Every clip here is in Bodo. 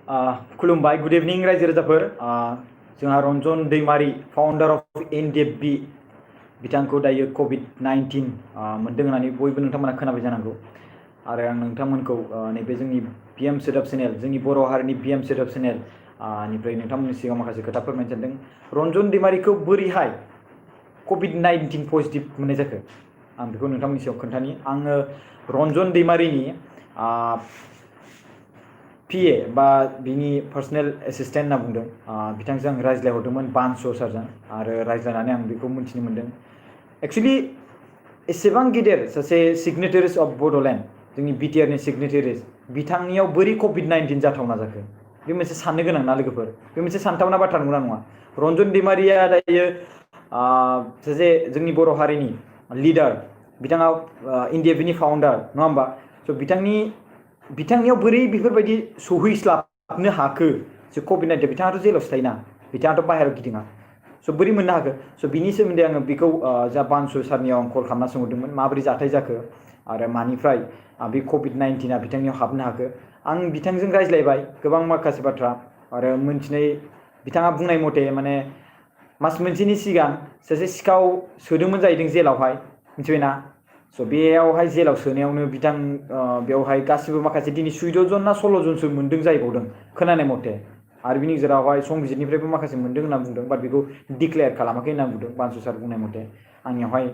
खुलुमबाय गुड इवनिं रायजो राजाफोर जोंहा रन्जन दैमारी फाउन्डार अफ एनडिएफबि बिथांखौ दायो COVID-19 मोनदों होननानै बयबो नोंथांमोना खोनाबाय जानांगौ आरो आं नोंथांमोनखौ नैबे जोंनि बिएम सोदोब चेनेल जोंनि बर' हारिनि बिएम सोदोब चेनेल निफ्राय नोंथांमोननि सिगाङाव माखासे खोथा फोरमायनो सानदों रन्जन दैमारीखौ बोरैहाय COVID-19 पजिटिभ मोननाय जाखो आं बेखौ नोंथांमोननि सिगाङाव खोन्थानि आङो रन्जन दैमारीनि PA बा बिनि पार्सनेल एसिस्टेन्ट होनना बुंदों बिथांजों आं रायज्लायहरदोंमोन बानस' सारजों आरो रायज्लायनानै आं बेखौ मिन्थिनो मोन्दों एक्चुअलि एसेबां गिदिर सासे सिगनेटारिस अफ बड'लेण्ड जोंनि बिटिआरनि सिगनेटारिस बिथांनियाव बोरै COVID-19 जाथावना जाखो बे मोनसे साननो गोनां ना लोगोफोर बे मोनसे सानथावना बाथ्रा नंगौना नङा रन्जन दैमारीया दायो सासे जोंनि बर' हारिनि लिडार बिथाङा एनडिएफबिनि फाउन्डार नङा होमबा स' बिथांनियाव बोरै बेफोरबायदि सौहैस्लाबनो हाखो जे COVID-19 बिथाङाथ' जेलावसो थायोना बिथाङाथ' बाहेरायाव गिदिङा स' बोरै मोननो हाखो स' बिनि सोमोन्दै आङो बेखौ जा बानसु सारनियाव आं कल खालामना सोंहरदोंमोन माबोरै जाथाय जाखो आरो मानिफ्राय बे COVID-19 बिथांनियाव हाबनो हाखो आं बिथांजों रायज्लायबाय गोबां माखासे बाथ्रा आरो मोनथिनाय बिथाङा बुंनाय मथे माने मास मोनसेनि सिगां सासे सिखाव सोदोंमोन जाहैदों जेलावहाय मिथिबायना स' बेयावहाय जेलाव सोनायावनो बिथां बेवहाय गासिबो माखासे दिनै 14 जन ना 16 जनसो मोन्दों जाहैबावदों खोनानाय मथे आरो बिनि गेजेरावहाय संबिजितनिफ्रायबो माखासे मोन्दों होनना बुंदों बाट बेखौ डिक्लेयार खालामाखै होनना बुंदों बानसु सार बुंनाय मथे आंनियावहाय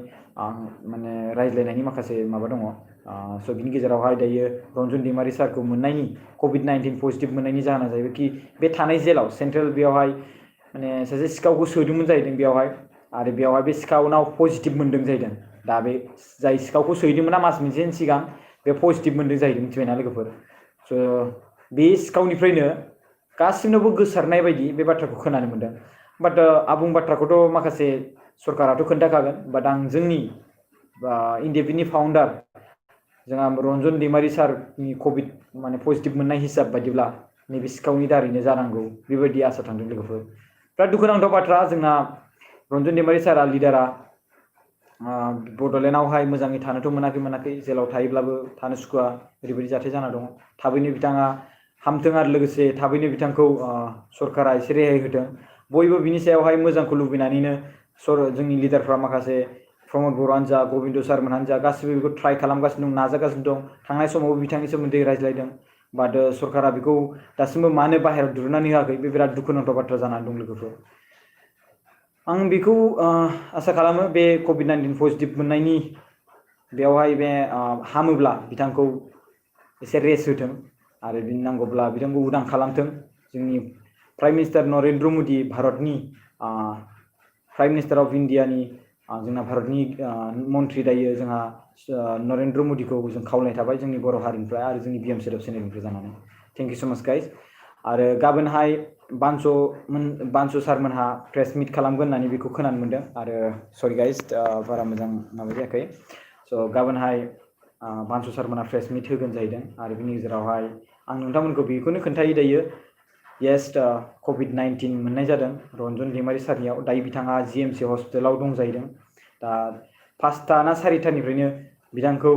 माने रायज्लायनायनि माखासे माबा दङ स' बिनि गेजेरावहाय दायो रन्जन दैमारी सारखौ मोननायनि COVID-19 पजिटिभ मोननायनि जाहोना जाहैबाय कि बे थानाय जेलाव सेन्ट्रेल बेयावहाय माने सासे सिखावखौ सोदोंमोन जाहैदों बेयावहाय आरो बेयावहाय बे सिखावनाव पजिटिभ मोन्दों जाहैदों दा बे जाय सिखावखौ सोहैदोंमोन मास मोनसेनि सिगां बे पजिटिभ मोन्दों जाहैदों मिथिबायना लोगोफोर स' बे सिखावनिफ्रायनो गासिनोबो गोसारनाय बायदि बे बाथ्राखौ खोनानो मोन्दों बाट आबुं बाथ्राखौथ' माखासे सरकाराथ' खोन्थाखागोन बाट आं जोंनि एनडिएफबिनि फाउन्डार जोंहा रन्जन दैमारी सारनि COVID माने पजिटिभ मोननाय हिसाब बायदिब्ला नैबे सिखावनि दारैनो जानांगौ बेबायदि आसा थांदों लोगोफोर बिराद दुखुनांथाव बाथ्रा जोंना रन्जन दैमारी सारा लिडारा बड'लेण्डआवहाय मोजाङै थानोथ' मोनाखै जेलाव थायोब्लाबो थानो सुखुवा ओरैबायदि जाथाय जाना दङ थाबैनो बिथाङा हामथों आरो लोगोसे थाबैनो बिथांखौ सरकारा एसे रेहाय होथों बयबो बिनि सायावहाय मोजांखौ लुबैनानैनो जोंनि लिडारफ्रा माखासे प्रमद बर'आनो जा गबिन्द सारमोनहानो जा गासिबो बेखौ ट्राइ खालामगासिनो दं नाजागासिनो दं थांनाय समावबो बिथांनि सोमोन्दै रायज्लायदों बाट सरकारा बेखौ दासिमबो मानो बाहेरायाव दिहुननानै होआखै बे बिराद दुखुनांथाव बाथ्रा जानानै दं लोगोफोर आं बेखौ आसा खालामो बे COVID-19 पजिटिभ मोननायनि बेवहाय बे हामोब्ला बिथांखौ एसे रेस्ट होथों आरो बिनि नांगौब्ला बिथांखौ उदां खालामथों जोंनि प्राइम मिनिस्टार नरेन्द्र मदि भारतनि प्राइम मिनिस्टार अफ इन्डियानि जोंना भारतनि मन्त्रि दायो जोंहा नरेन्द्र मदिखौ जों खावलायनाय थाबाय जोंनि बर' हारिनिफ्राय आरो जोंनि बिएम सोदोब चेनेलनिफ्राय जानानै थेंक इउ सो माच गाइस आरो गाबोनहाय बानस' सारमोनहा प्रेस मिट खालामगोन होननानै बेखौ खोनानो मोन्दों आरो सरि गाइस बारा मोजां माबा जायाखै स' गाबोनहाय बानस' सारमोनहा प्रेस मिट होगोन जाहैदों आरो बिनि गेजेरावहाय आं नोंथांमोनखौ बेखौनो खोन्थायो दायो येस COVID-19 मोननाय जादों रन्जन दैमारी सारनियाव दायो बिथाङा GMC हस्पिटालाव दं जाहैदों दा 5टा ना 4टानिफ्रायनो बिथांखौ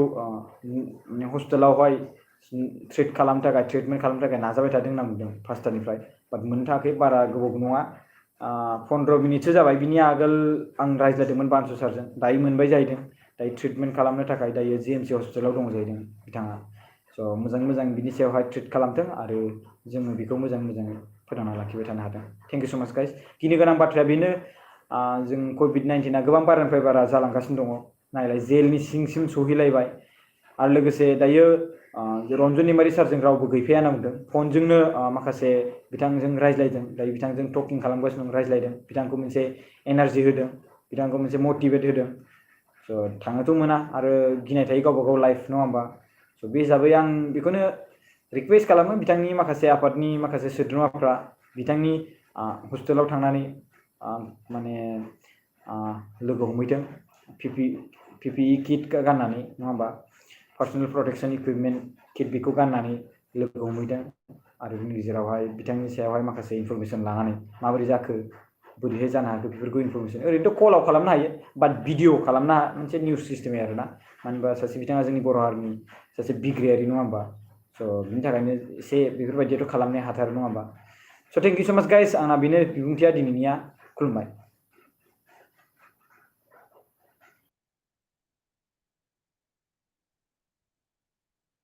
हस्पिटालावहाय ट्रिटमेन्ट खालामनो थाखाय नाजाबाय थादों होनना बुंदों 5टानिफ्राय बाट मोननो थाखाय बारा गोबाव नङा 15 मिनिटसो जाबाय बिनि आगोल आं रायज्लायदोंमोन बानसु सारजों दायो मोनबाय जाहैदों दायो ट्रिटमेन्ट खालामनो थाखाय दायो GMC हस्पिटालाव दं जाहैदों बिथाङा स' मोजां बिनि सायावहाय ट्रिट खालामथों आरो जोङो बेखौ मोजाङै फोथांना लाखिबाय थानो हाथों थेंक इउ सो माच गाइस गिनो गोनां बाथ्राया बेनो जों COVID-19 गोबां बारानिफ्राय बारा जालांगासिनो दङ नायलाय जेलनि सिंसिम सहैलायबाय आरो लोगोसे दायो रन्जन दैमारी सारजों रावबो गैफाया होनना बुंदों फनजोंनो माखासे बिथांजों रायज्लायदों दायो बिथांजों टकिं खालामगासिनो दं रायज्लायदों बिथांखौ मोनसे एनार्जि होदों बिथांखौ मोनसे मटिभेट होदों स' थांनोथ' मोना आरो गिनाय थायो गावबा गाव लाइफ नङा होमबा स' बे हिसाबै आं बेखौनो रिक्वेस्ट खालामो बिथांनि माखासे आफादनि माखासे सोद्रोमाफ्रा बिथांनि हस्पिटालाव थांनानै माने लोगो हमहैथों PPE किट गाननानै नङा होमबा पार्सनेल प्रटेक्शन इकुइपमेन्ट किट बेखौ गाननानै लोगो हमहैदों आरो बिनि गेजेरावहाय बिथांनि सायावहाय माखासे इनफरमेसन लानानै माबोरै जाखो बोरैहाय जानो हाखो बेफोरखौ इनफरमेसन ओरैनोथ' कलाव खालामनो हायो बाट भिडिअ खालामना मोनसे निउस सिस्टेमै आरोना मानो होनबा सासे बिथाङा जोंनि बर' हारिनि सासे बिग्रायारि नङा होमबा बिनि थाखायनो एसे बेफोरबायदिथ' खालामनो हाथारो नङा होमबा? स' थेंक इउ स' माच गाइस, आंना बेनो बिबुंथिया दिनैनिया। खुलुमबाय।